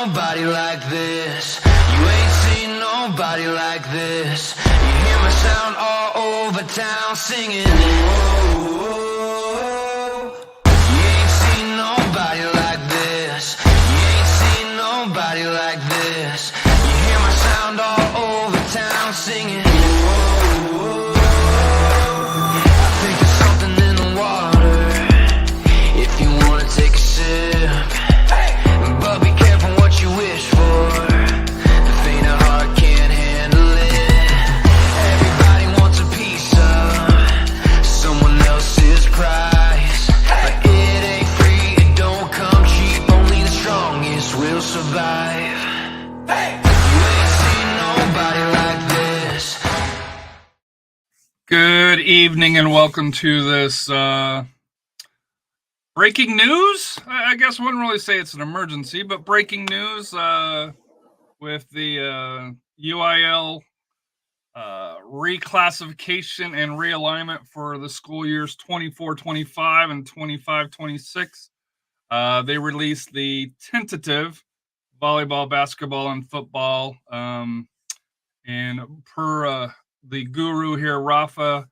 nobody like this. You ain't seen nobody like this. You hear my sound all over town singing. Whoa. You ain't seen nobody like this. You ain't seen nobody like this. You hear my sound all over town singing. Whoa. I think there's something in the water. If you wanna take a sip, but be careful what you wish for. The faint of heart can't handle it. Everybody wants a piece of someone else's prize, but it ain't free, it don't come cheap. Only the strongest will survive. You ain't seen nobody like this. Good evening and welcome to this breaking news. I guess I wouldn't really say it's an emergency, but breaking news with the UIL reclassification and realignment for the school years 24-25 and 25-26. They released the tentative volleyball, basketball, and football. And per the guru here, Rafa,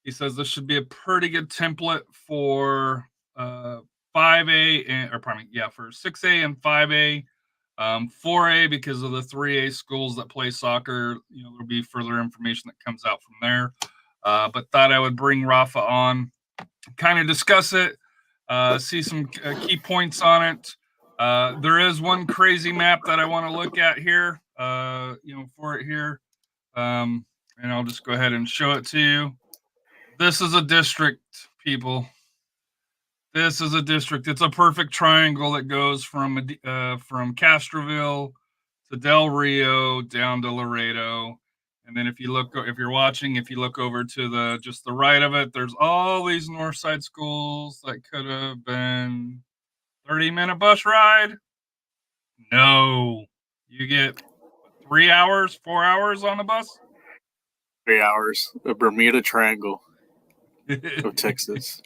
he says this should be a pretty good template for 5A for 6A and 5A, 4A because of the 3A schools that play soccer. There'll be further information that comes out from there. But thought I would bring Rafa on, kind of discuss it, see some key points on it. There is one crazy map that I want to look at here, for it here. And I'll just go ahead and show it to you. This is a district, people. This is a district. It's a perfect triangle that goes from Castroville to Del Rio down to Laredo. And then if you're look over to the right of it, there's all these north side schools that could have been 30-minute bus ride. No, you get 3 hours, 4 hours on the bus. 3 hours. The Bermuda Triangle of Texas.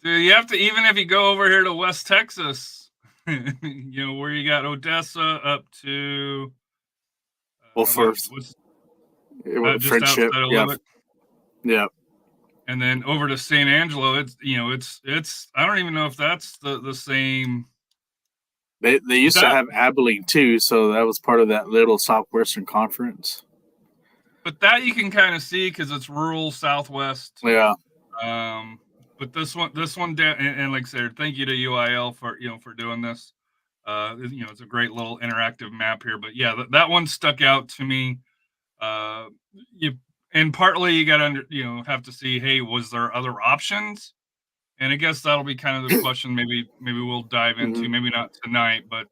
Dude, you have to, even if you go over here to West Texas, where you got Odessa up to Friendship. Yeah. And then over to San Angelo, it's I don't even know if that's the same. They used to have Abilene too, so that was part of that little Southwestern Conference. But that you can kind of see because it's rural Southwest. Yeah. But this one down, and like I said, thank you to UIL for doing this. It's a great little interactive map here. But yeah, that one stuck out to me. And partly you got to have to see, hey, was there other options? And I guess that'll be kind of the question. Maybe we'll dive into. Maybe not tonight, but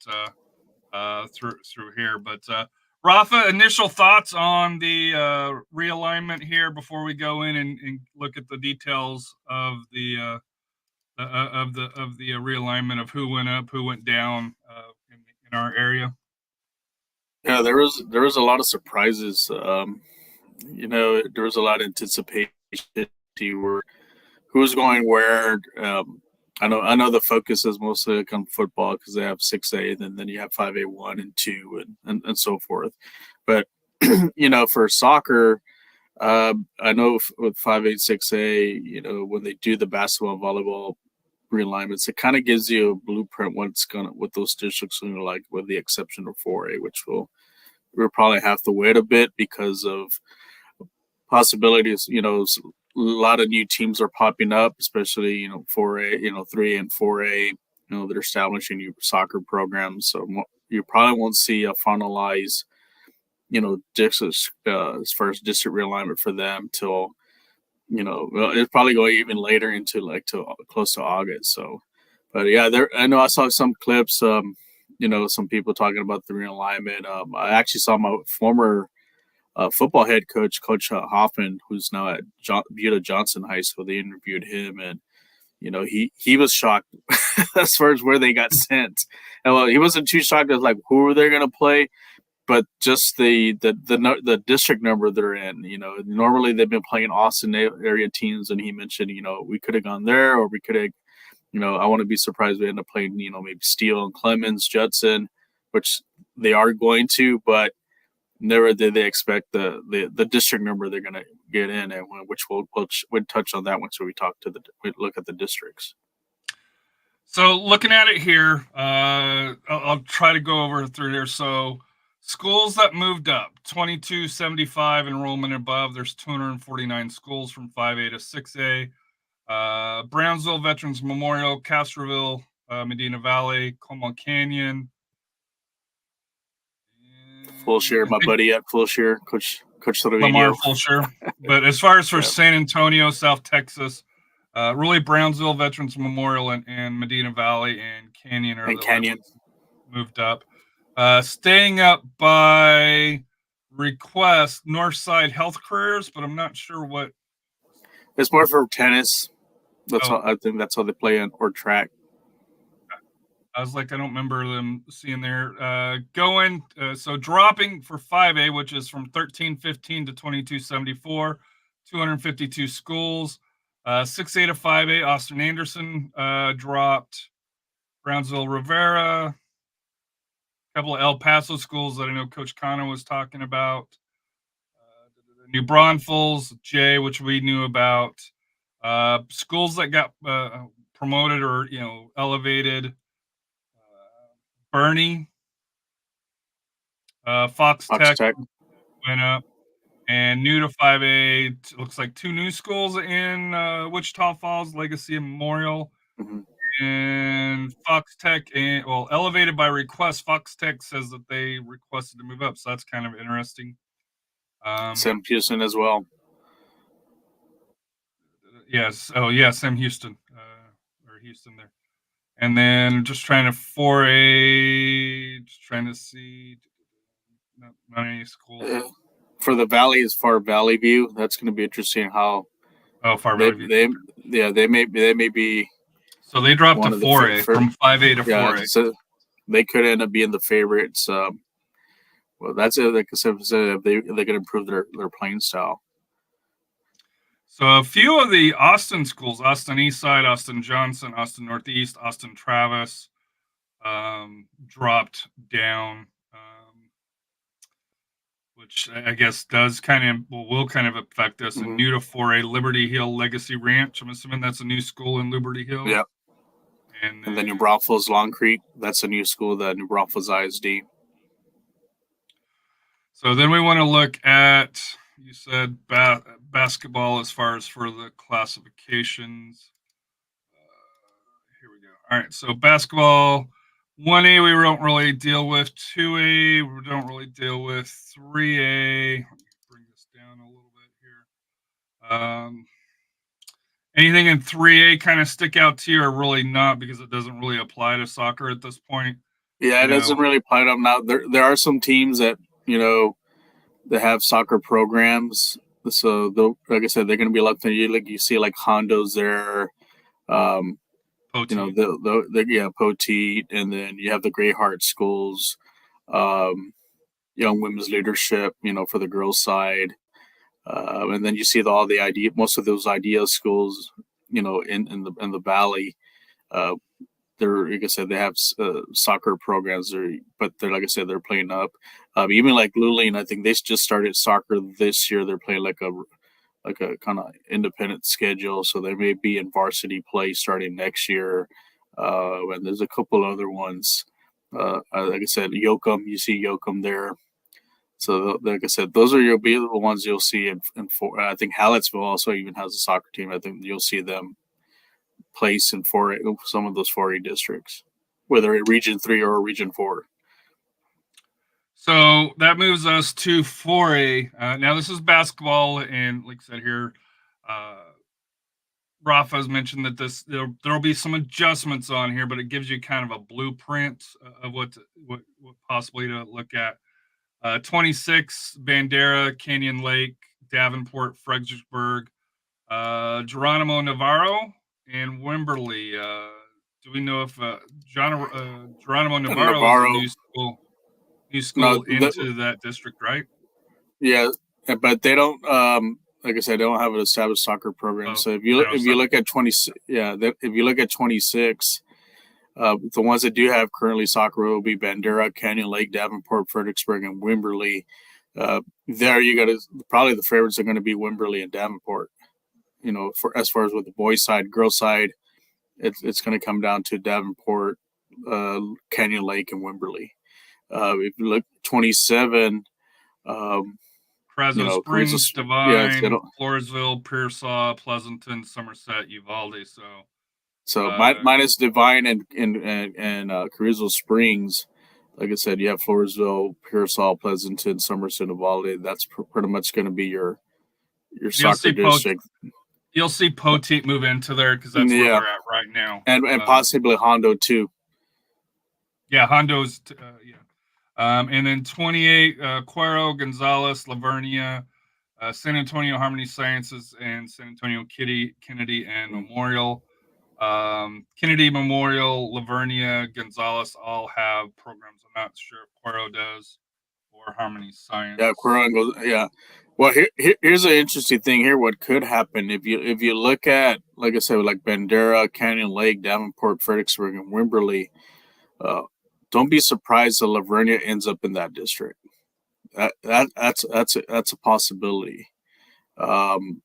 through here. But Rafa, initial thoughts on the realignment here before we go in and look at the details of the realignment of who went up, who went down in our area. Yeah, there was a lot of surprises. There was a lot of anticipation where who was going where. I know the focus is mostly on football because they have 6A, and then you have 5A 1 and 2 and so forth. But for soccer, I know with 5A 6A, when they do the basketball and volleyball realignments, it kind of gives you a blueprint what those districts are like, with the exception of 4A, which we'll probably have to wait a bit because of possibilities. A lot of new teams are popping up, especially 4A, 3A and 4A. They're establishing new soccer programs, so you probably won't see a finalized, as far as district realignment for them till, it's probably going even later into to close to August. So, but yeah, I know I saw some clips. Some people talking about the realignment. I actually saw my former football head coach, Coach Hoffman, who's now at Buda Johnson High School. They interviewed him, and he was shocked as far as where they got sent. And well, he wasn't too shocked as who were they going to play, but just the district number they're in. Normally they've been playing Austin area teams, and he mentioned we could have gone there, or we could have. I want to be surprised we end up playing maybe Steele and Clemens, Judson. which they are going to, but never did they expect the district number they're going to get in, and which we'll touch on that once we look at the districts. So looking at it here, I'll try to go over through here. So schools that moved up, 2275 enrollment above. There's 249 schools from 5A to 6A. Brownsville Veterans Memorial, Castroville, Medina Valley, Como Canyon. Full share, my buddy at Full Share, Coach Lamar Full Share. But as far as for San Antonio, South Texas, really Brownsville Veterans Memorial and Medina Valley and Canyon are Canyon moved up. Staying up by request, Northside Health Careers, but I'm not sure what. It's more for tennis. I think that's how they play in, or track. I was like, I don't remember them seeing there. So dropping for 5A, which is from 1315 to 2274, 252 schools. 6A to 5A, Austin Anderson dropped. Brownsville Rivera. A couple of El Paso schools that I know Coach Cano was talking about. New Braunfels, Jay, which we knew about. Schools that got promoted or elevated. Bernie, Fox Tech went up, and new to 5A. Looks like two new schools in Wichita Falls, Legacy and Memorial, and Fox Tech. Elevated by request. Fox Tech says that they requested to move up, so that's kind of interesting. Sam Houston as well. Yes. Oh, yeah. Sam Houston, or Houston there. And then just trying to 4A, just trying to see not any schools. For the Valley, as far Valley View, that's going to be interesting. How Far Valley View. They may be. So they dropped to 4A from 5A to 4A. So they could end up being the favorites. Well, that's it. Like I said, if they can improve their playing style. So a few of the Austin schools, Austin Eastside, Austin Johnson, Austin Northeast, Austin Travis, dropped down, which I guess does will kind of affect us. And new to 4A, Liberty Hill Legacy Ranch. I'm assuming that's a new school in Liberty Hill. Yep. And then New Braunfels Long Creek, that's a new school, the New Braunfels ISD. So then we want to look at, you said basketball as far as for the classifications. Here we go. All right, so basketball, 1A we don't really deal with, 2A we don't really deal with, 3A. Let me bring this down a little bit here. Anything in 3A kind of stick out to you, or really not, because it doesn't really apply to soccer at this point? Yeah, it doesn't really apply to them now. There are some teams that that have soccer programs. So like I said, they're going to be lucky. You see like Hondo's there. Poteet. Poteet, and then you have the Greyheart schools, Young Women's Leadership, for the girls' side, and then you see most of those idea schools, in the Valley. They're, like I said, they have soccer programs, but they're, like I said, they're playing up. Even like Luling, I think they just started soccer this year. They're playing like a kind of independent schedule, so they may be in varsity play starting next year. And there's a couple other ones. Like I said, Yoakum, you see Yoakum there. So, like I said, those will be the ones you'll see in four. I think Hallettsville also even has a soccer team. I think you'll see them place in some of those 4A districts, whether in Region 3 or Region 4. So that moves us to 4A. Now this is basketball, and like I said here, Rafa's mentioned that there'll be some adjustments on here, but it gives you kind of a blueprint of what possibly to look at. 26, Bandera, Canyon Lake, Davenport, Fredericksburg, Geronimo Navarro, and Wimberley. Do we know if Geronimo Navarro is a new school into that district, right? Yeah, but they don't. Like I said, they don't have an established soccer program. So if you look at 26, The ones that do have currently soccer will be Bandera, Canyon Lake, Davenport, Fredericksburg, and Wimberley. There you got to probably the favorites are going to be Wimberley and Davenport. For as far as with the boys side, girls side, it's going to come down to Davenport, Canyon Lake, and Wimberley. If you look 27, Fresno Springs, yeah, Divine, Floresville, Pearsall, Pleasanton, Somerset, Uvalde. So minus Divine and Carrizo Springs, like I said, you have Floresville, Pearsall, Pleasanton, Somerset, Uvalde. That's pretty much going to be your soccer district. You'll see Poteet move into there because that's where they're at right now, and possibly Hondo too. Yeah, Hondo's and then 28, Cuero, Gonzales, Lavernia, San Antonio Harmony Sciences, and San Antonio Kennedy and Memorial. Kennedy, Memorial, Lavernia, Gonzales all have programs. I'm not sure if Cuero does or Harmony Science. Yeah, Cuero goes. Yeah. Well, here's an interesting thing here. What could happen if you look at, like I said, like Bandera, Canyon Lake, Davenport, Fredericksburg, and Wimberley, don't be surprised that Lavernia ends up in that district. That's a possibility. And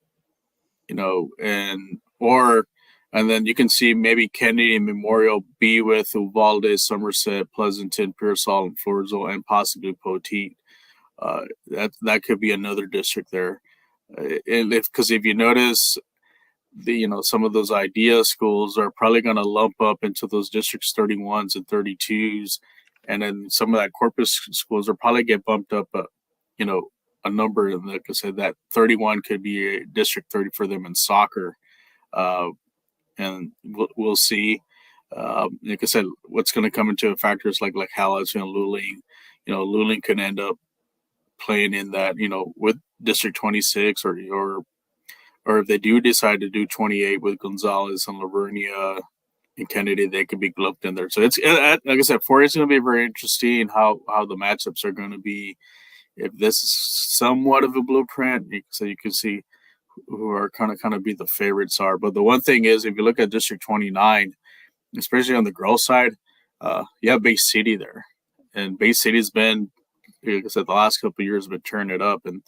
then you can see maybe Kennedy and Memorial be with Uvalde, Somerset, Pleasanton, Pearsall, and Floresville, and possibly Poteet. That could be another district there. And because if you notice, some of those idea schools are probably going to lump up into those districts 31s and 32s, and then some of that corpus schools will probably get bumped up a number. And like I said, that 31 could be a district 30 for them in soccer. And we'll see. Like I said, what's going to come into factors like Hallett's, Luling. Luling can end up playing in that, with District 26 or if they do decide to do 28 with Gonzales and Lavernia and Kennedy, they could be lumped in there. So it's, like I said, 4A is going to be very interesting how the matchups are going to be. If this is somewhat of a blueprint, so you can see who are kind of be the favorites are. But the one thing is, if you look at District 29, especially on the girls side, you have Bay City there, and Bay City's been, like I said, the last couple of years been turning it up. And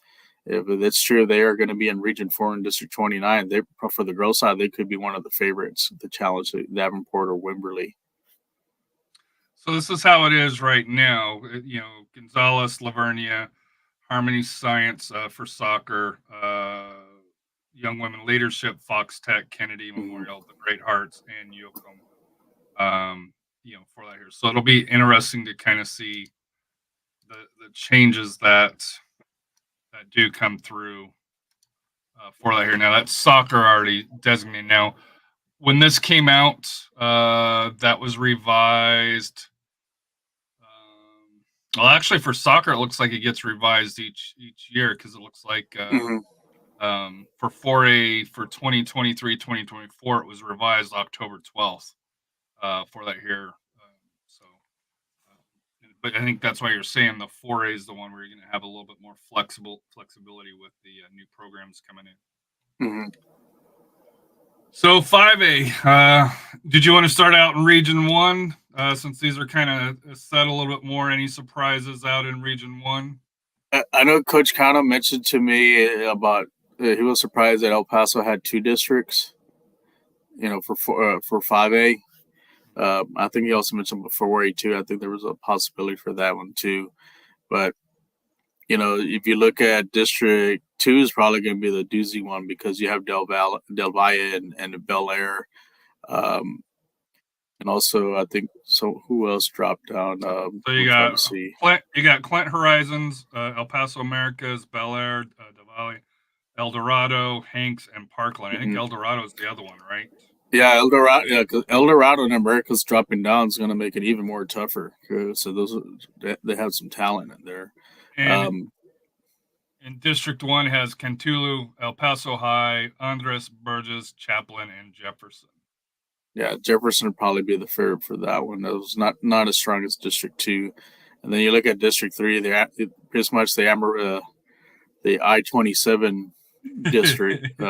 if it's true, they are going to be in Region 4 in District 29. They, for the girls side, they could be one of the favorites to challenge Davenport or Wimberley. So this is how it is right now. Gonzales, Lavernia, Harmony Science for soccer, Young Women Leadership, Fox Tech, Kennedy Memorial, the Great Hearts, and Yoakum. For that here. So it'll be interesting to kind of see the changes that do come through for that here. Now that's soccer already designated. Now, when this came out, that was revised. Well, actually, for soccer, it looks like it gets revised each year because it looks like for 4A for 2023-2024, it was revised October 12th for that here. But I think that's why you're saying the 4A is the one where you're going to have a little bit more flexibility with the new programs coming in. Mm-hmm. So 5A, did you want to start out in Region 1 since these are kind of set a little bit more? Any surprises out in Region 1? I know Coach Cano mentioned to me about he was surprised that El Paso had 2 districts, for 5A. I think he also mentioned before 4A too. I think there was a possibility for that one too. But, if you look at District 2 is probably going to be the doozy one because you have Del Valle and Bel Air. And also, I think, so who else dropped down? So you got Clint Horizons, El Paso Americas, Bel Air, Del Valle, El Dorado, Hanks, and Parkland. I think El Dorado is the other one, right? Yeah, El Dorado. Yeah, because El Dorado and America's dropping down is going to make it even more tougher. So they have some talent in there. And District 1 has Cantulu, El Paso High, Andres, Burgess, Chaplin, and Jefferson. Yeah, Jefferson would probably be the favorite for that one. That was not as strong as District 2. And then you look at District 3, they're pretty much the I-27 district.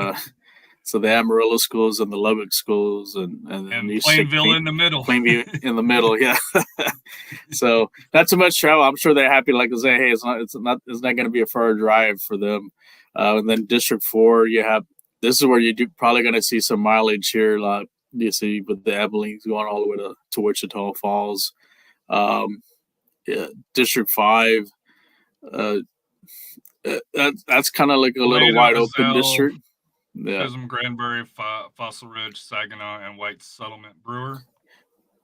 So the Amarillo schools and the Lubbock schools, and then you Plainville in the middle. Plainview in the middle, yeah. So not too much travel. I'm sure they're happy. Like I say, hey, it's not going to be a far drive for them. And then District 4, this is where you're probably going to see some mileage here. Like you see with the Abilene's going all the way to Wichita Falls. Yeah, District 5. That's kind of like a little wide open district. Yeah. Chisholm, Granbury, Fossil Ridge, Saginaw, and White Settlement Brewer.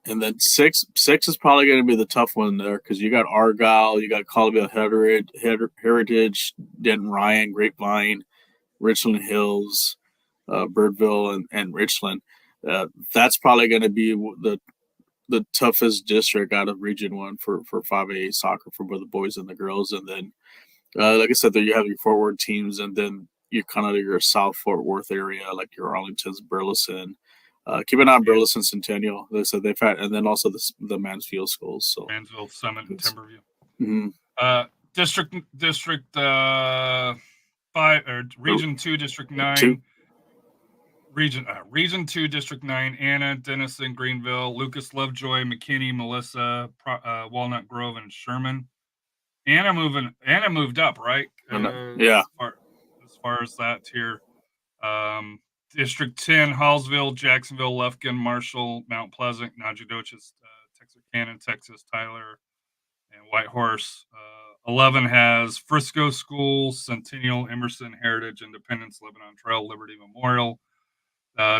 And then six is probably going to be the tough one there because you got Argyle, you got Colville Heritage, Denton Ryan, Grapevine, Richland Hills, Birdville, and Richland. That's probably going to be the toughest district out of Region 1 for 5A soccer for both the boys and the girls. And then, like I said, there you have your Fort Worth teams, and then you kind of your South Fort Worth area, like your Arlington's, Burleson. Keep an eye on Burleson, Centennial. They said they've had, and then also the Mansfield schools. So Mansfield, Summit, and Timberview. Mm-hmm. District 5 or Region 2, District 9. Region 2, District 9. Anna, Denison, Greenville, Lucas, Lovejoy, McKinney, Melissa, Walnut Grove, and Sherman. Anna moved up, right? Yeah. As far as that here. District 10, Hallsville, Jacksonville, Lufkin, Marshall, Mount Pleasant, Nacogdoches, Texarkana, Texas, Tyler, and Whitehorse. 11 has Frisco Schools, Centennial, Emerson, Heritage, Independence, Lebanon Trail, Liberty Memorial.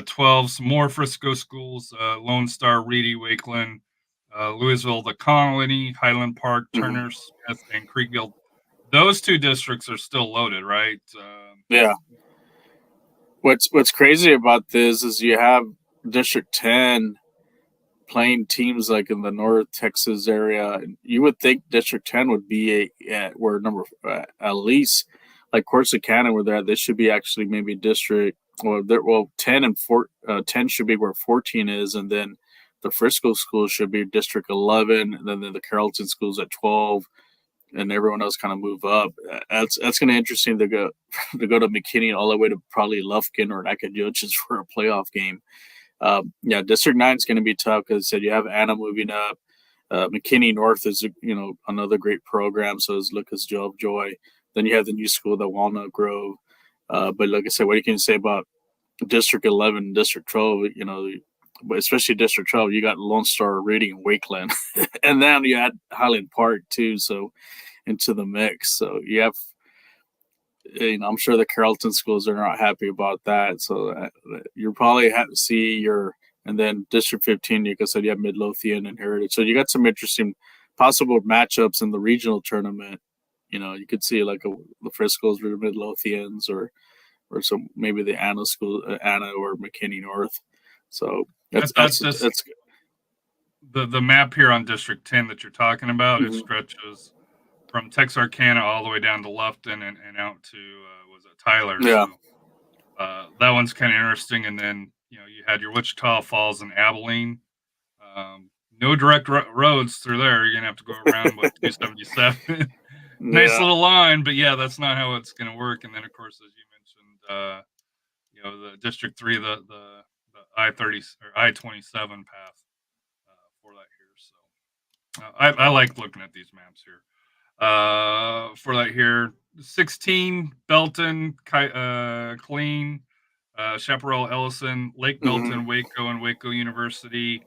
12, some more Frisco Schools, Lone Star, Reedy, Wakeland, Louisville, the Colony, Highland Park, Turner, Smith, and Creekville. Those two districts are still loaded, right? Yeah. What's crazy about this is you have District 10 playing teams like in the North Texas area. And you would think District 10 would be where at least like Corsicana where they should be actually maybe District 10 and 10 should be where 14 is, and then the Frisco schools should be District 11, and then the Carrollton schools at 12. And everyone else kind of move up. That's going to be interesting to go to McKinney all the way to probably Lufkin or Nacogdoches for a playoff game. District 9 is going to be tough because I said you have Anna moving up. McKinney North is another great program. So is Lucas Joy. Then you have the new school, the Walnut Grove. But like I said, what can you say about District 11, District 12? But especially District 12, you got Lone Star, Reedy, and Wakeland, and then you had Highland Park too. So into the mix. So you have, I'm sure the Carrollton schools are not happy about that. So you probably have to see and then District 15, like I said, you have Midlothian and Heritage. So you got some interesting possible matchups in the regional tournament. You could see like the Frisco's or Midlothians or some maybe the Anna school, Anna or McKinney North. So that's the map here on District 10 that you're talking about. Mm-hmm. It stretches from Texarkana all the way down to Lufton and out to Tyler. Yeah. So, that one's kind of interesting. And then you had your Wichita Falls and Abilene. No direct roads through there. You're gonna have to go around 277. Nice little line, but yeah, that's not how it's gonna work. And then of course, as you mentioned, the District 3, the I-30 or I-27 path for that here. So I like looking at these maps here. For that here, 16 Belton, Killeen, Chaparral, Ellison, Lake Belton, Waco, and Waco University.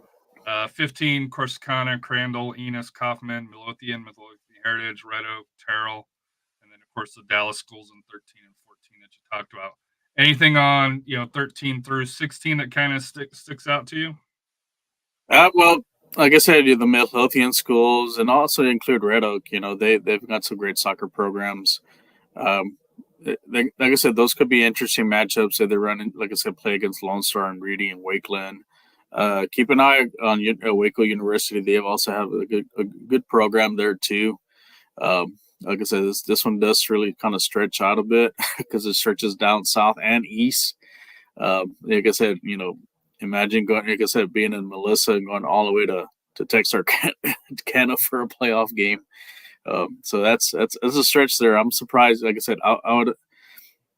15 Corsicana, Crandall, Enos, Kaufman, Midlothian Heritage, Red Oak, Terrell, and then of course the Dallas schools in 13 and 14 that you talked about. Anything on 13 through 16 that kind of sticks out to you? Well, like I said, the Midlothian schools, and also include Red Oak. They've got some great soccer programs. Like I said, those could be interesting matchups that they're running. Like I said, play against Lone Star and Reedy and Wakeland. Keep an eye on Waco University. They also have a good program there too. Like I said, this one does really kind of stretch out a bit because it stretches down south and east. Like I said, imagine going, like I said, being in Melissa and going all the way to Texarkana for a playoff game. So that's a stretch there. I'm surprised. Like I said,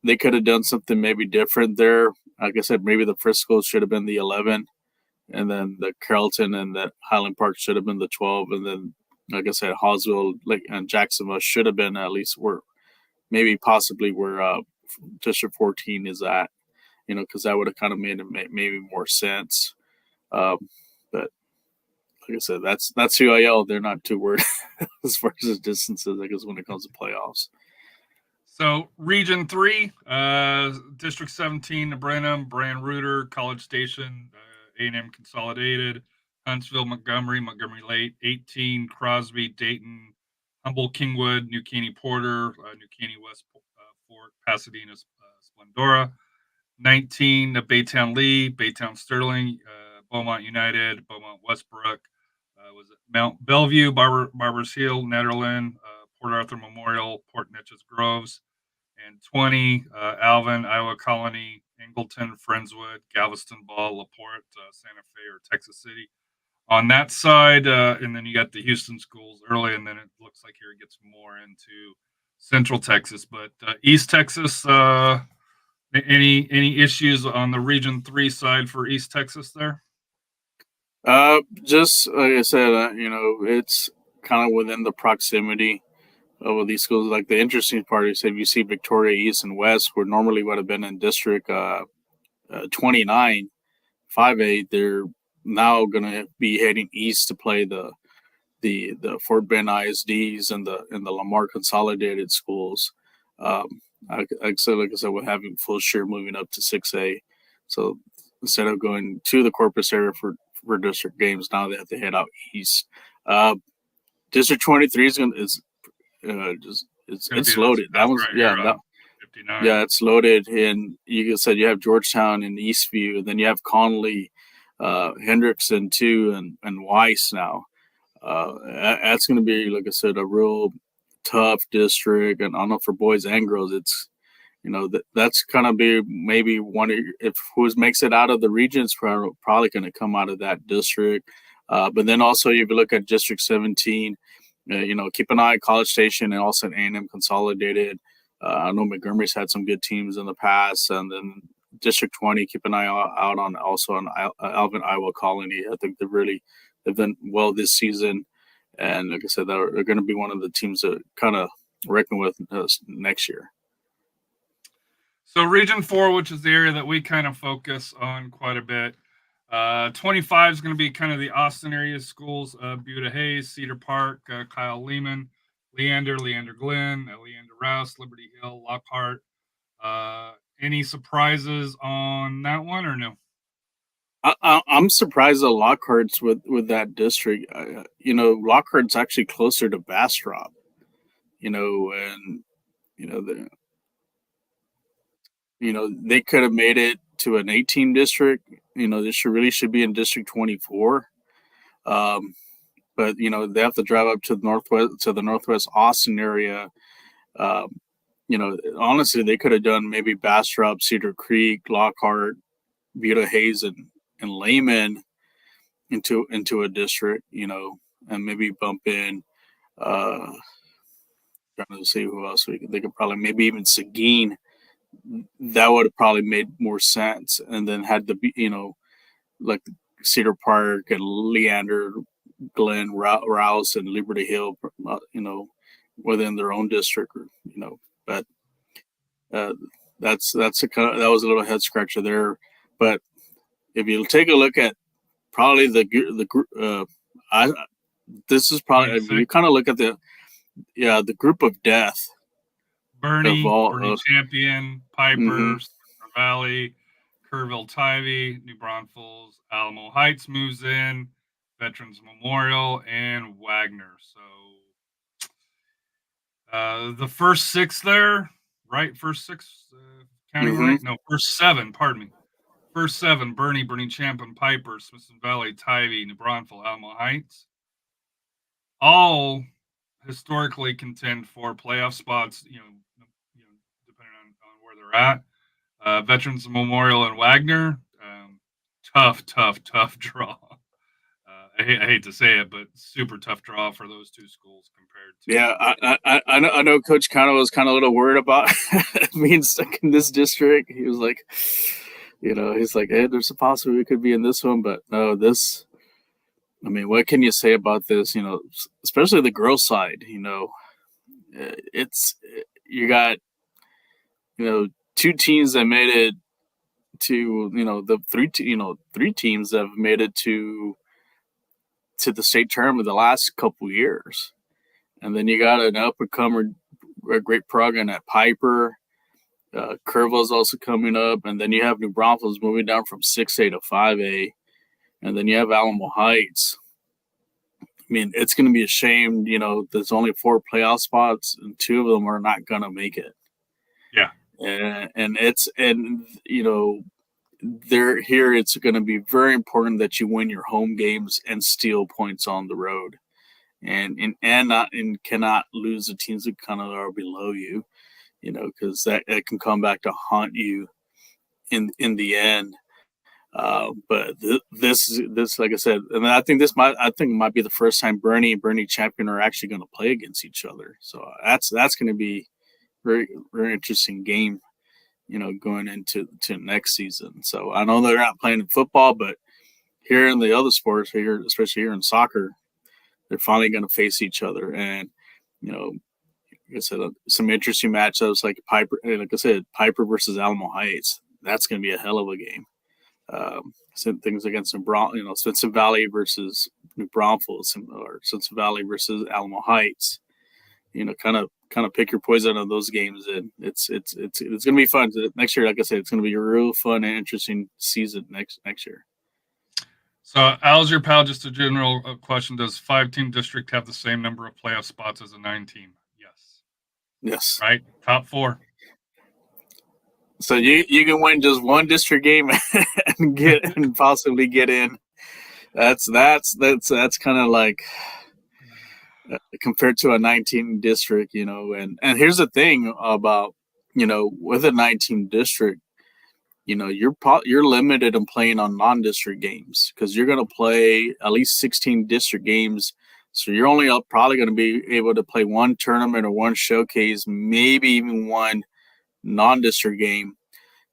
they could have done something maybe different there. like I said, maybe the Frisco should have been the 11, and then the Carrollton and the Highland Park should have been the 12, and then like I said, Hawesville and Jacksonville should have been at least where maybe possibly where District 14 is at, because that would have kind of made it maybe more sense. But like I said, that's UIL. They're not too worried as far as the distances, I guess, when it comes to playoffs. So Region 3, District 17, Brenham, Brand Reuter, College Station, A&M Consolidated, Huntsville, Montgomery, Montgomery Lake, 18, Crosby, Dayton, Humboldt, Kingwood, New Caney, Porter, New Caney, West Fork, Pasadena, Splendora, 19, Baytown Lee, Baytown Sterling, Beaumont United, Beaumont Westbrook, was it Mount Bellevue, Barbers Hill, Nederland, Port Arthur Memorial, Port Neches Groves, and 20, Alvin, Iowa Colony, Angleton, Friendswood, Galveston Ball, LaPorte, Santa Fe, or Texas City. On that side, and then you got the Houston schools early, and then it looks like here it gets more into Central Texas. But East Texas, any issues on the Region 3 side for East Texas there? Just like I said, it's kind of within the proximity of these schools. Like the interesting part is if you see Victoria East and West, where normally would have been in District 29, 5A, they're now going to be heading east to play the Fort Bend ISDs and the Lamar Consolidated schools. Like I said, we're having full share moving up to 6A. So instead of going to the Corpus area for district games, now they have to head out east. District 23 it's loaded. That one's right, it's loaded. And you said you have Georgetown and Eastview, and then you have Conley, Hendrickson too, and Weiss now. That's going to be, like I said, a real tough district. And I don't know, for boys and girls, it's that's going to be maybe one of if who makes it out of the regions, probably going to come out of that district. But then also, if you look at District 17, keep an eye on College Station and also A&M Consolidated. I know Montgomery's had some good teams in the past, and then District 20, keep an eye out on also on Alvin, Iowa Colony. I think they've done well this season, and like I said, they're going to be one of the teams that kind of reckon with next year. So Region 4, which is the area that we kind of focus on quite a bit, 25 is going to be kind of the Austin area schools, Buda Hayes, Cedar Park, Kyle Lehman, Leander Glenn, Leander Rouse, Liberty Hill, Lockhart. Any surprises on that one or no? I'm surprised at Lockhart's with that district. Lockhart's actually closer to Bastrop, they could have made it to an 18 district. This should be in District 24. But they have to drive up to the northwest Austin area. Honestly, they could have done maybe Bastrop, Cedar Creek, Lockhart, Buda Hayes, and Lehman into a district, and maybe bump in. Trying to see who else they could probably maybe even Seguin. That would have probably made more sense, and then had like Cedar Park and Leander, Glen, Rouse, and Liberty Hill, within their own district, But that was a little head scratcher there. But if you take a look at probably the group, this is probably if you kind of look at the group of death. Bernie Champion, Piper, Valley, Kerrville Tivy, New Braunfels, Alamo Heights moves in, Veterans Memorial, and Wagner. So the first six there, right? First six counting right? No, first seven, pardon me. First seven, Bernie Champion, Piper, Smithson Valley, Tivy, New Braunfels, Alamo Heights. All historically contend for playoff spots, depending on where they're at. Veterans Memorial and Wagner, tough draw. I hate to say it, but super tough draw for those two schools compared to. Yeah, I know Coach Cano was kind of a little worried about being stuck in this district. He was like, he's like, hey, there's a possibility we could be in this one, but no, this. I mean, what can you say about this? Especially the girls' side. It's you got two teams that made it to the three teams that have made it to the state tournament the last couple years, and then you got an up and comer, a great program at Piper. Curville's also coming up, and then you have New Braunfels moving down from 6A to 5A, and then you have Alamo Heights. I mean, it's going to be a shame. There's only 4 playoff spots, and 2 of them are not going to make it. Yeah, and they're here. It's going to be very important that you win your home games and steal points on the road, and cannot lose the teams that kind of are below you. Because that can come back to haunt you in the end. But this, like I said, and I think it might be the first time Bernie and Bernie Champion are actually going to play against each other. So that's going to be very, very interesting game, going into next season. So I know they're not playing in football, but here in the other sports, especially here in soccer, they're finally going to face each other. And like I said, some interesting matchups like Piper versus Alamo Heights. That's going to be a hell of a game. Same things against Swenson Valley versus New Braunfels, or Swenson Valley versus Alamo Heights. Kind of pick your poison on those games, and it's going to be fun next year. Like I said, it's going to be a real fun and interesting season next year. So, Alger Pal, just a general question: does 5-team district have the same number of playoff spots as a 9-team? Yes. Right. Top 4. So you can win just one district game and possibly get in. That's kind of like compared to a 19 district, and here's the thing about, with a 19 district, you're limited in playing on non-district games because you're going to play at least 16 district games. So you're only probably going to be able to play one tournament or one showcase, maybe even one non-district game,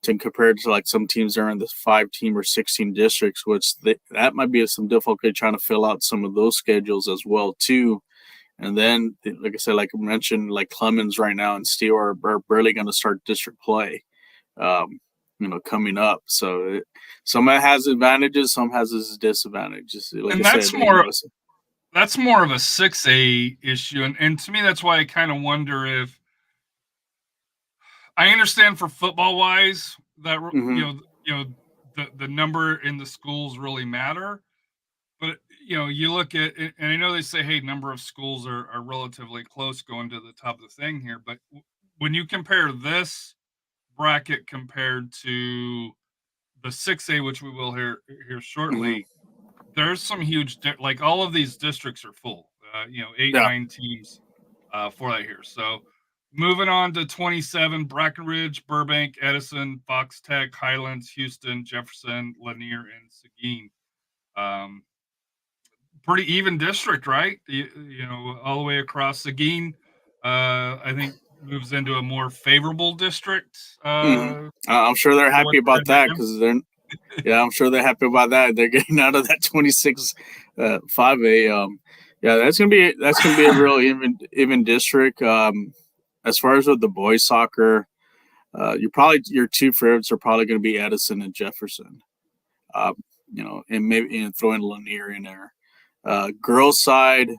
to compare to like some teams that are in the 5-team or 16 districts, which that might be some difficulty trying to fill out some of those schedules as well too. And then, like I said, like I mentioned, like Clemens right now and Steele are barely going to start district play, coming up. So some has advantages, some has its disadvantages. Like and I that's said, that's more of a 6A issue, and to me, that's why I kind of wonder if I understand for football wise that the number in the schools really matter, but you look at it, and I know they say, hey, number of schools are relatively close going to the top of the thing here, but when you compare this bracket compared to the 6A, which we will hear shortly, there's some huge like all of these districts are full. 8-9 teams for that here. So moving on to 27, Breckenridge, Burbank, Edison, Fox Tech, Highlands, Houston, Jefferson, Lanier, and Seguin. Pretty even district, right? All the way across. Seguin, I think, moves into a more favorable district. I'm sure they're happy about that because I'm sure they're happy about that. They're getting out of that 26 5A. That's gonna be a real even district. As far as with the boys soccer, your 2 favorites are probably going to be Edison and Jefferson. And maybe throw in Lanier in there. Girls side,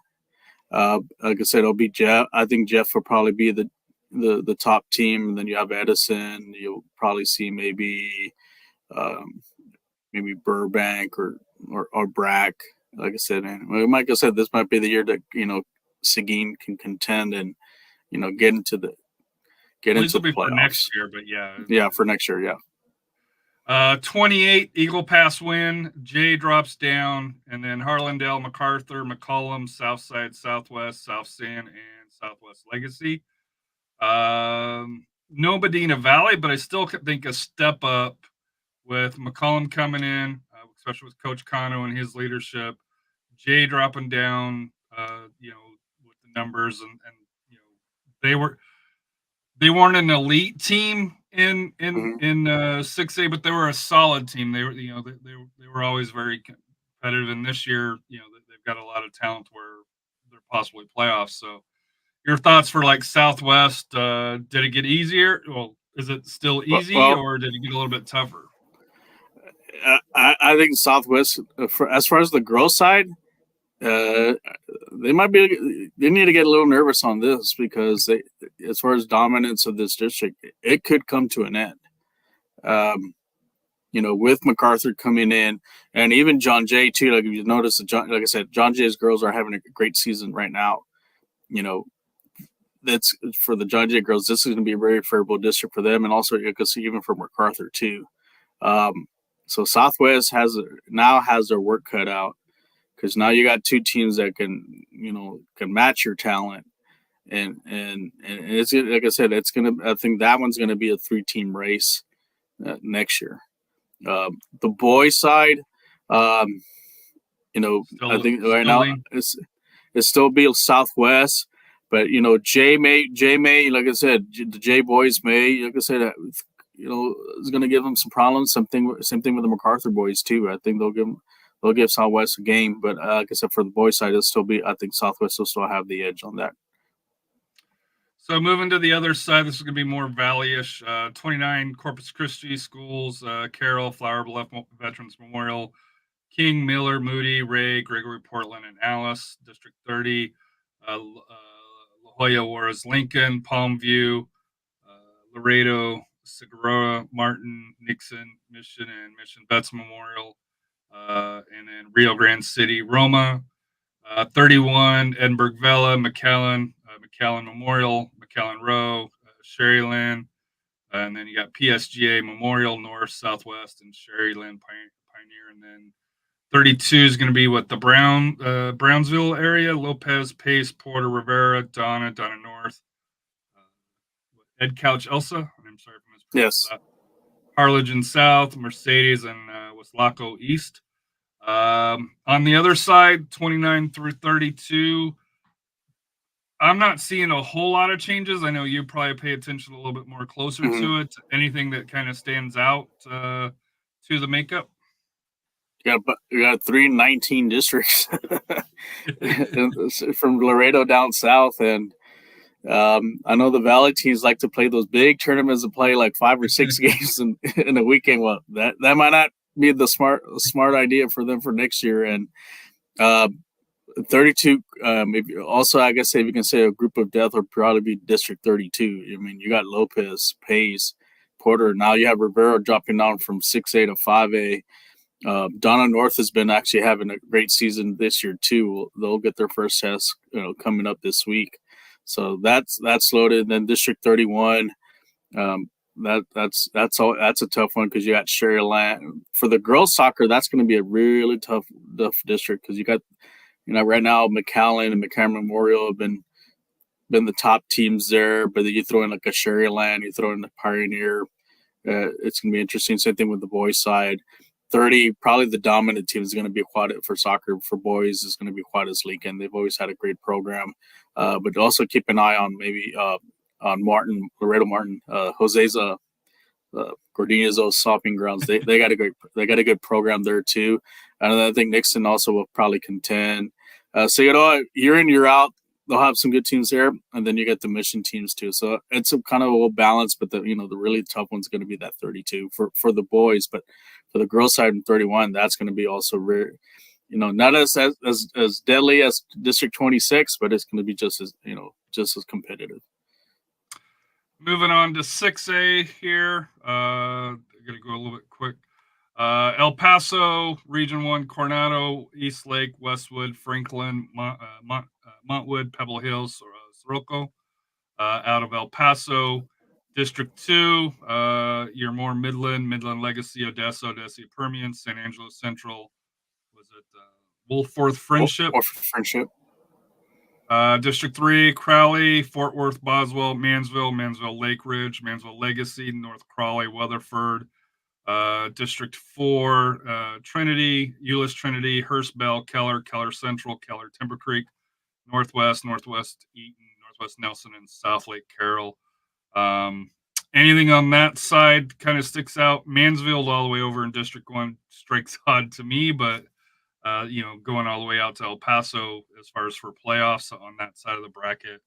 like I said, it'll be Jeff. I think Jeff will probably be the top team, and then you have Edison. You'll probably see maybe Burbank or Brack. Like I said, this might be the year that Seguin can contend and get into the playoffs for next year. But for next year, 28 Eagle Pass win. Jay drops down, and then Harlandale, MacArthur, McCollum, Southside, Southwest, South San, and Southwest Legacy. No Medina Valley, but I still think a step up with McCollum coming in, especially with Coach Cano and his leadership. Jay dropping down, with the numbers, and they weren't an elite team, in Mhm. 6A, but they were a solid team. They were, they were always very competitive. And this year, they've got a lot of talent where they're possibly playoffs. So, your thoughts for like Southwest? Did it get easier? Well, is it still easy, Well, or did it get a little bit tougher? I think Southwest, as far as the girls side, uh, they need to get a little nervous on this because as far as dominance of this district, it could come to an end. Um, with MacArthur coming in, and even John Jay too. Like if you notice, like I said, John Jay's girls are having a great season right now. You know, that's for the John Jay girls. This is going to be a very favorable district for them, and also you can see even for MacArthur too. Um, so Southwest now has their work cut out because now you got two teams that can match your talent, and it's like I said, I think that one's gonna be a 3-team race next year. The boys side, um, I think right now it's still be Southwest, but J May, like I said, the J boys may, like I said, is going to give them some problems. Same thing with the MacArthur boys too. I think they'll give Southwest a game, but like I said, for the boys side, I think Southwest will still have the edge on that. So moving to the other side, this is going to be more Valley-ish. 29 Corpus Christi schools: Carroll, Flower Bluff Veterans Memorial, King, Miller, Moody, Ray, Gregory, Portland, and Alice. District 30, La Jolla, Juarez, Lincoln, Palmview, Laredo, Segura, Martin, Nixon, Mission, and Mission Vets Memorial. And then Rio Grande City, Roma. 31, Edinburgh Vela, McAllen, McAllen Memorial, McAllen Row, Sherryland. And then you got PSGA Memorial, North, Southwest, and Sherryland Pioneer. And then 32 is going to be the Brownsville area: Lopez, Pace, Porter, Rivera, Donna North, Ed Couch, Elsa. I'm sorry if I mispronounced that. Harlingen South, Mercedes, and Weslaco East. On the other side, 29 through 32, I'm not seeing a whole lot of changes. I know you probably pay attention a little bit more closer to it. Anything that kind of stands out to the makeup? Yeah, but we got 319 districts from Laredo down south, and I know the Valley teams like to play those big tournaments and play like 5 or 6 games in a weekend. Well, that might not be the smart idea for them for next year. And 32, also I guess if you can say a group of death would probably be District 32. I mean, you got Lopez, Pace, Porter. Now you have Rivera dropping down from 6A to 5A. Donna North has been actually having a great season this year too. They'll get their first test, coming up this week. So that's loaded. And then District 31, that's a tough one because you got Sherryland. For the girls soccer, that's going to be a really tough district because you got, right now McAllen and McCarran Memorial have been the top teams there. But then you throw in like a Sherryland, you throw in the Pioneer. It's going to be interesting. Same thing with the boys side. 30, probably the dominant team is going to be for soccer for boys is going to be Juarez Lincoln. They've always had a great program, but also keep an eye on maybe on Laredo Martin, Jose's Gordinia's stopping grounds. They got a good program there too, and I think Nixon also will probably contend. So year in year out, they'll have some good teams there, and then you get the mission teams too. So it's a kind of a little balance, but the really tough one's going to be that 32 for the boys, but for the girls side in 31, that's going to be also rare. Not as deadly as District 26, but it's going to be just as competitive. Moving on to 6A here. I'm going to go a little bit quick. El Paso, Region 1, Coronado, East Lake, Westwood, Franklin, Montwood, Pebble Hills, Sirocco. Out of El Paso, District 2, you're more Midland Legacy, Odessa Permian, San Angelo Central. Was it Wolfforth Friendship? Friendship. District 3, Crowley, Fort Worth, Boswell, Mansville, Lake Ridge, Mansville Legacy, North Crawley, Weatherford. District 4, Trinity, Euless Trinity, Hearst Bell, Keller Central, Keller Timber Creek, Northwest Eaton, Northwest Nelson, and South Lake Carroll. Anything on that side kind of sticks out? Mansfield all the way over in District 1 strikes odd to me, but going all the way out to El Paso as far as for playoffs on that side of the bracket.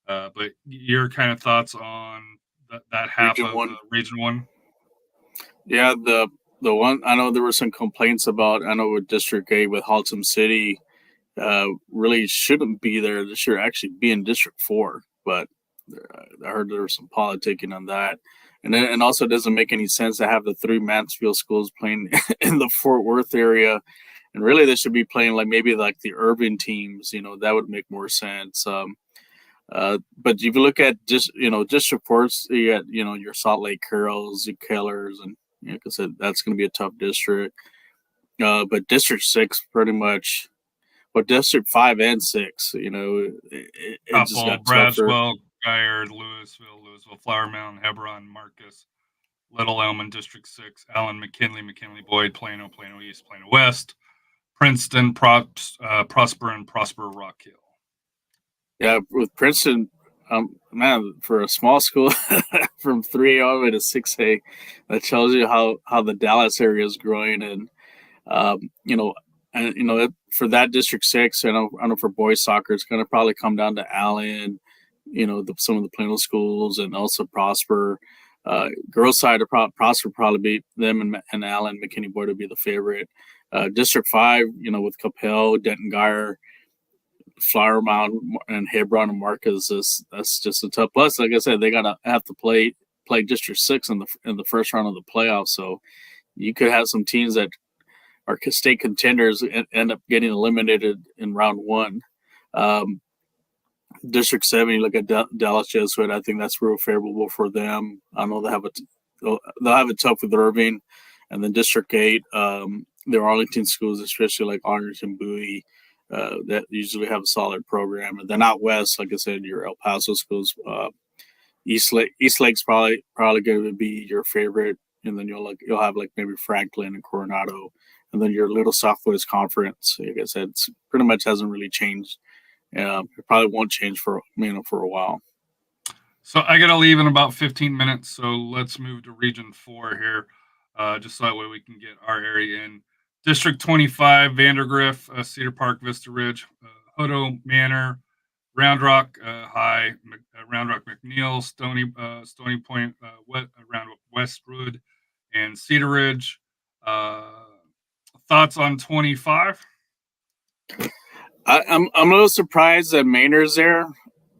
But your kind of thoughts on that half Region of 1. Region 1? Yeah, the one I know there were some complaints about. I know with District 8 with Haltom City, really shouldn't be there. This should actually be in District 4, but I heard there was some politicking on that. And also it doesn't make any sense to have the 3 Mansfield schools playing in the Fort Worth area. And really they should be playing like maybe like the urban teams, that would make more sense. But if you look at just, District 4, you got, your Salt Lake Curls, your Killers, and like I said, that's going to be a tough district. But District 6 pretty much, but District 5 and 6, it just got tougher. Braswell, Guyer, Louisville, Flower Mound, Hebron, Marcus, Little Elm in District 6, Allen, McKinley, Boyd, Plano, Plano East, Plano West, Princeton, Prosper, and Prosper Rock Hill. Yeah, with Princeton, man, for a small school from 3A all the way to 6A, that tells you how the Dallas area is growing. And, for that District 6, I know for boys soccer, it's going to probably come down to Allen, some of the Plano schools, and also Prosper. Girls side of Prosper probably be them, and Allen, McKinney Boyd would be the favorite. District 5, with Capel, Denton Guyer, Flower Mound, and Hebron and Marcus, that's just a tough. Plus, like I said, they have to play District 6 in the first round of the playoffs. So you could have some teams that are state contenders and end up getting eliminated in round 1. District 7, you look at Dallas Jesuit. I think that's real favorable for them. I know they'll have it tough with Irving, and then District 8, their Arlington schools, especially like Arlington, Bowie, that usually have a solid program. And then out west, like I said, your El Paso schools, East Lake's probably going to be your favorite, and then you'll have like maybe Franklin and Coronado, and then your Little Southwest Conference. Like I said, it's pretty much hasn't really changed. It probably won't change for a while. So I got to leave in about 15 minutes. So let's move to Region 4 here, just so that way we can get our area in. District 25, Vandergrift, Cedar Park, Vista Ridge, Hutto Manor, Round Rock High, Round Rock McNeil, Stony Point, Round Westwood, and Cedar Ridge. Thoughts on 25? I'm a little surprised that Manor's there.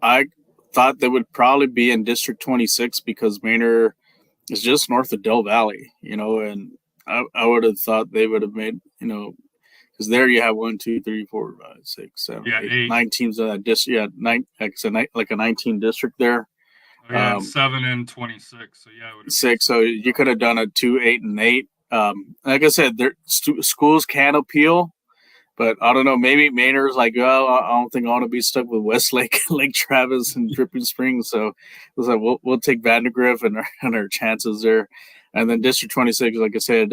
I thought they would probably be in District 26 because Manor is just north of Del Valley, and I would have thought they would have made, because there you have 1, 2, 3, 4, 5, 6, 7, 8, 9 teams in that district. Yeah, 9, like a 19 district there. Oh, yeah, 7 and 26. So yeah, 6. So you could have done a 2, 8, and 8. Like I said, schools can appeal, but I don't know. Maybe Manor's like, oh, I don't think I want to be stuck with Westlake, Lake Travis, and Dripping Springs. So it was like we'll take Vandergrift and our chances there. And then District 26, like I said,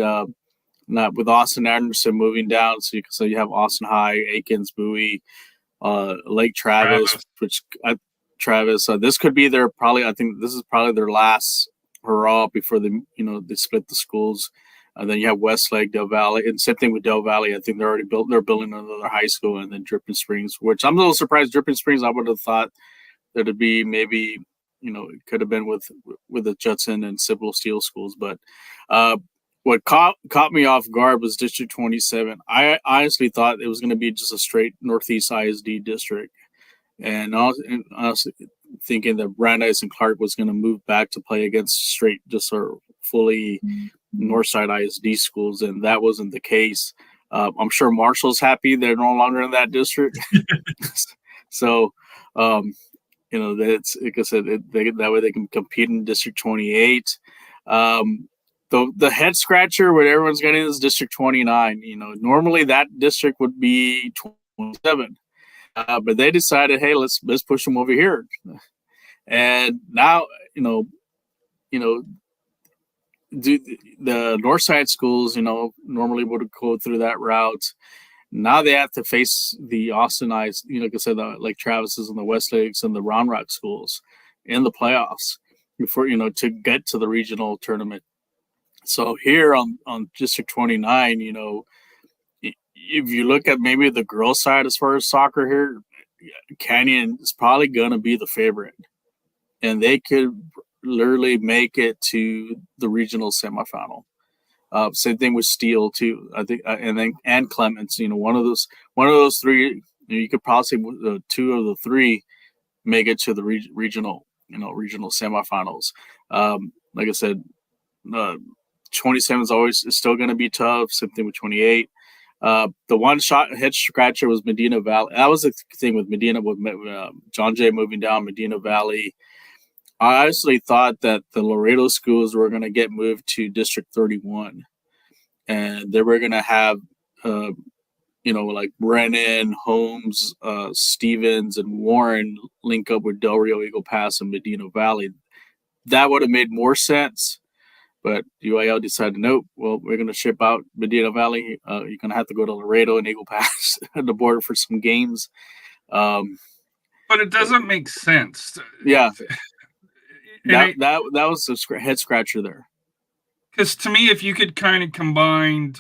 not with Austin Anderson moving down, so you have Austin High, Aikens, Bowie, Lake Travis. This could be their probably. I think this is probably their last hurrah before they split the schools. And then you have Westlake, Del Valley, and same thing with Del Valley. I think they're building another high school, and then Dripping Springs, which I'm a little surprised. Dripping Springs, I would have thought that it'd be maybe. It could have been with the Judson and Civil Steel schools, but what caught me off guard was District 27. I honestly thought it was going to be just a straight Northeast ISD district, and honestly thinking that Brandeis and Clark was going to move back to play against straight, just sort of fully Northside ISD schools, and that wasn't the case. I'm sure Marshall's happy they're no longer in that district, so. That's like I said, that way they can compete in District 28. The head scratcher, what everyone's getting is District 29. Normally that district would be 27, but they decided, hey, let's push them over here. And now, the North Side schools, normally would go through that route. Now they have to face the Austinized, like I said, like Travis's and the Westlakes and the Round Rock schools in the playoffs. before, to get to the regional tournament. So here on District 29, if you look at maybe the girls' side as far as soccer here, Canyon is probably going to be the favorite, and they could literally make it to the regional semifinal. Same thing with Steele too. I think, and Clements. One of those three. You could probably say two of the three make it to the regional semifinals. Like I said, 27 is still going to be tough. Same thing with 28. The one shot head scratcher was Medina Valley. That was the thing with Medina, with John Jay moving down Medina Valley. I honestly thought that the Laredo schools were going to get moved to District 31, and they were going to have, like Brennan, Holmes, Stevens, and Warren link up with Del Rio, Eagle Pass, and Medina Valley. That would have made more sense. But UIL decided, nope, well, we're going to ship out Medina Valley. You're going to have to go to Laredo and Eagle Pass at the border for some games. But it doesn't make sense. Yeah. That was a head scratcher there. Because to me, if you could kind of combine,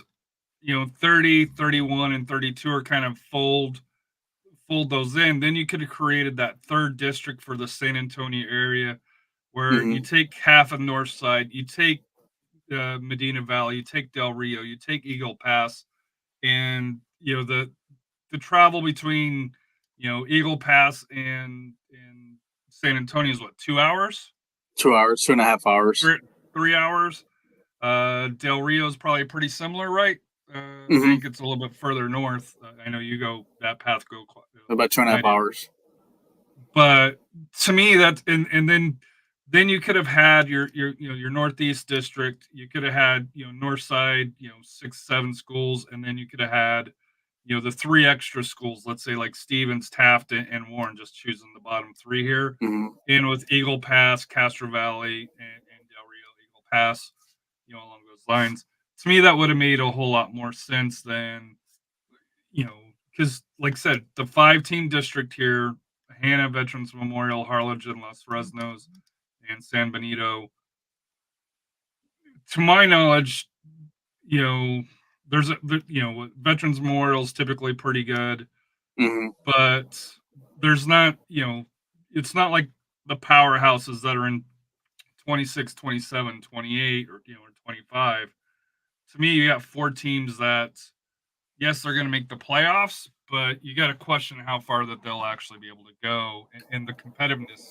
30, 31, and 32 are kind of fold those in, then you could have created that third district for the San Antonio area where you take half of North Side, you take Medina Valley, you take Del Rio, you take Eagle Pass, and the travel between Eagle Pass and San Antonio is what, 2 hours? 2 hours, 2.5 hours, 3 hours. Del Rio is probably pretty similar, right? I think it's a little bit further north. I know you go that path about 2.5 hours. But to me, that's and then you could have had your Northeast district. You could have had North Side, 6, 7 schools, and then you could have had the 3 extra schools. Let's say like Stevens, Taft, and Warren, just choosing the bottom 3 here. And with Eagle Pass, Castro Valley, and Del Rio, Eagle Pass, along those lines. To me, that would have made a whole lot more sense than because like I said, the 5-team district here. Hanna Veterans Memorial, Harlingen, Los Fresnos, and San Benito. To my knowledge, there's Veterans Memorial is typically pretty good, but there's not, it's not like the powerhouses that are in 26, 27, 28, or 25. To me, you got 4 teams that, yes, they're going to make the playoffs, but you got to question how far that they'll actually be able to go in the competitiveness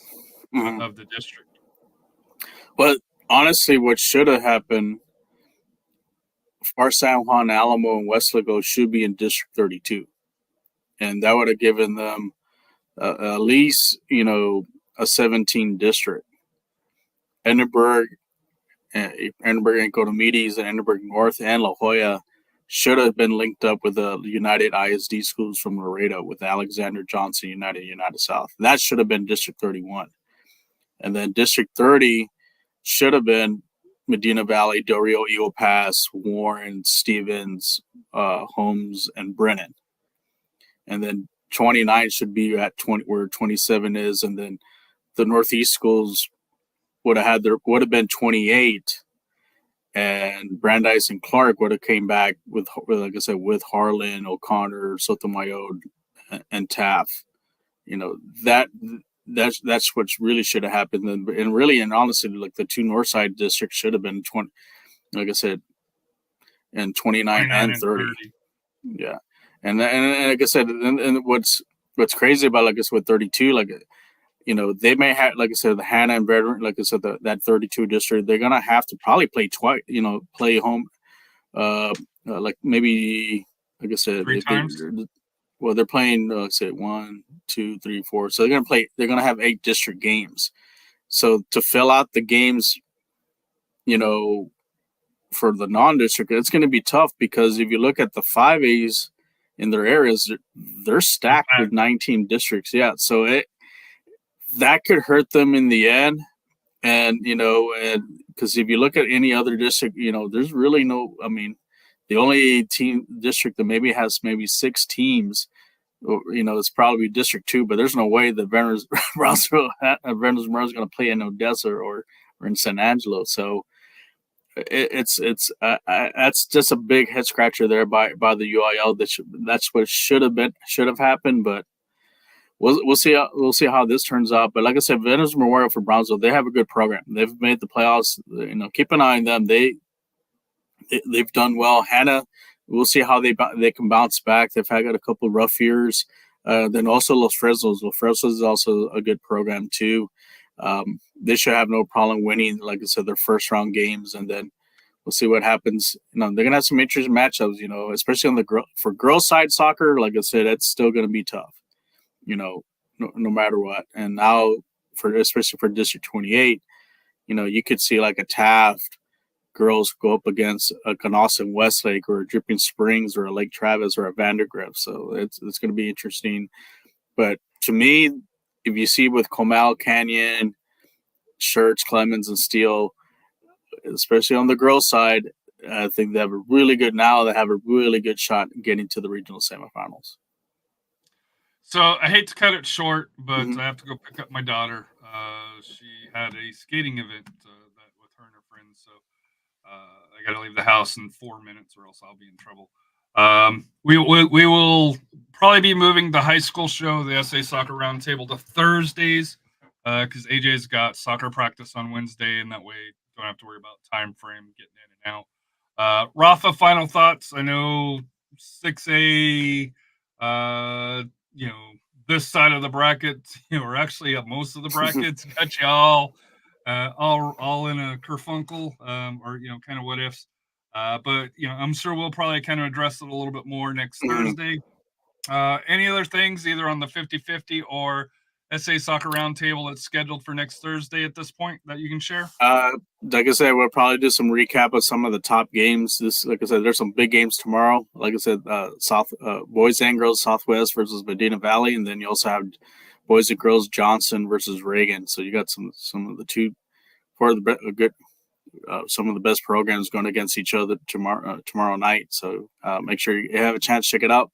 of the district. Well, honestly, what should have happened, Far San Juan, Alamo, and Weslaco should be in District 32. And that would have given them at least, a 17 district. Endenburg and Cotomides, and Endenburg North, and La Jolla should have been linked up with the United ISD schools from Laredo, with Alexander Johnson United South. That should have been District 31. And then District 30 should have been Medina Valley, Del Rio, Eagle Pass, Warren, Stevens, Holmes, and Brennan. And then 29 should be at 20, where 27 is, and then the Northeast schools would have been 28, and Brandeis and Clark would have came back with, like I said, with Harlan, O'Connor, Sotomayor, and Taft. That's what really should have happened. And really, and honestly, like the 2 Northside districts should have been 20, like I said, and 29 and 30. Yeah. And like I said, and what's crazy about, like I said, with 32, like, they may have, like I said, the Hanna and Veteran, like I said, that 32 district, they're gonna have to probably play twice, play home, like maybe, like I said, 3 times. They're playing, let's say 1, 2, 3, 4. So they're gonna have 8 district games. So to fill out the games, for the non-district, it's going to be tough, because if you look at the 5As in their areas, they're stacked with 19 districts. Yeah, so that could hurt them in the end. And and because if you look at any other district, there's really no. I mean, the only district that maybe has 6 teams it's probably District 2, but there's no way that Venables Memorial is going to play in Odessa or in San Angelo. So it's that's just a big head scratcher there by the UIL. That's what should have happened, but we'll see how this turns out. But like I said, Venables Memorial for Brownsville, they have a good program. They've made the playoffs. Keep an eye on them. They've done well. Hannah, we'll see how they can bounce back. They've had a couple of rough years. Then also Los Fresnos. Los Fresnos is also a good program too. They should have no problem winning, like I said, their first round games, and then we'll see what happens. They're gonna have some interesting matchups. Especially on for girls side soccer. Like I said, it's still gonna be tough. No matter what. And now especially for District 28, you could see like a Taft girls go up against a Canawson Westlake or a Dripping Springs or a Lake Travis or a Vandergrift. So it's going to be interesting. But to me, if you see with Comal, Canyon, Church, Clemens, and Steele, especially on the girls' side, I think they have a really good shot at getting to the regional semifinals. So I hate to cut it short, but I have to go pick up my daughter. She had a skating event with her and her friends, so I got to leave the house in 4 minutes, or else I'll be in trouble. We will probably be moving the high school show, the SA Soccer Roundtable, to Thursdays because AJ's got soccer practice on Wednesday, and that way don't have to worry about time frame getting in and out. Rafa, final thoughts. I know 6A. This side of the bracket, or actually most of the brackets, got you all in a kerfunkel, or kind of what ifs. But I'm sure we'll probably kind of address it a little bit more next Thursday. Any other things, either on the 50-50 or SA Soccer Roundtable that's scheduled for next Thursday at this point that you can share? Like I said, we'll probably do some recap of some of the top games. Like I said, there's some big games tomorrow. Like I said, boys and girls Southwest versus Medina Valley, and then you also have boys and girls Johnson versus Reagan. So you got some of the some of the best programs going against each other tomorrow night. So make sure you have a chance to check it out.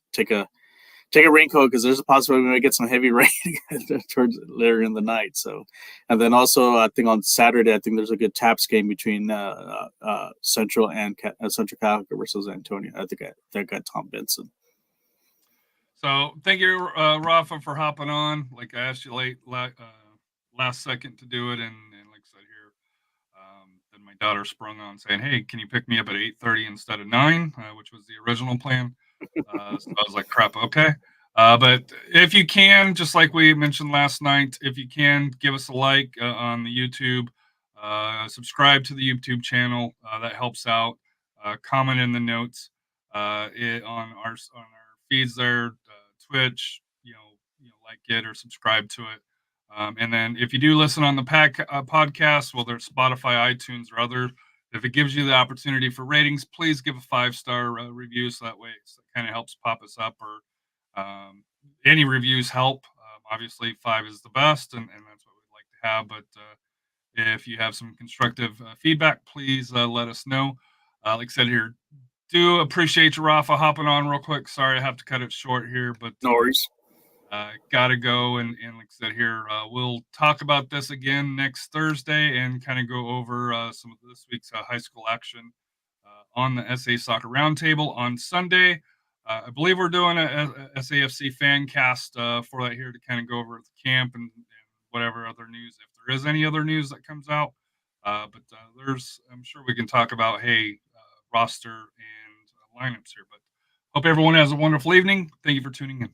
Take a raincoat because there's a possibility we might get some heavy rain towards later in the night. So, and then also I think on Saturday there's a good TAPS game between Central and Central Catholic versus Antonio. I think I got Tom Benson. So thank you, Rafa, for hopping on. Like I asked you last second to do it, and like I said here, then my daughter sprung on saying, "Hey, can you pick me up at 8:30 instead of 9?" Which was the original plan. So I was like, crap, okay. But if you can, just like we mentioned last night, if you can, give us a like on the YouTube, subscribe to the YouTube channel. That helps out. Comment in the notes on our feeds there, Twitch, like it or subscribe to it. And then if you do listen on the podcast, whether it's Spotify, iTunes, or other, if it gives you the opportunity for ratings, please give a 5-star review. So that way it kind of helps pop us up, or any reviews help. Obviously 5 is the best, and that's what we'd like to have. But if you have some constructive feedback, please let us know. Like I said here, do appreciate you, Rafa, hopping on real quick. Sorry I have to cut it short here, but no worries. Gotta go, and like I said here, we'll talk about this again next Thursday and kind of go over some of this week's high school action on the SA Soccer Roundtable on Sunday. I believe we're doing a SAFC fan cast for that here to kind of go over the camp and whatever other news, if there is any other news that comes out. But I'm sure we can talk about, roster and lineups here. But hope everyone has a wonderful evening. Thank you for tuning in.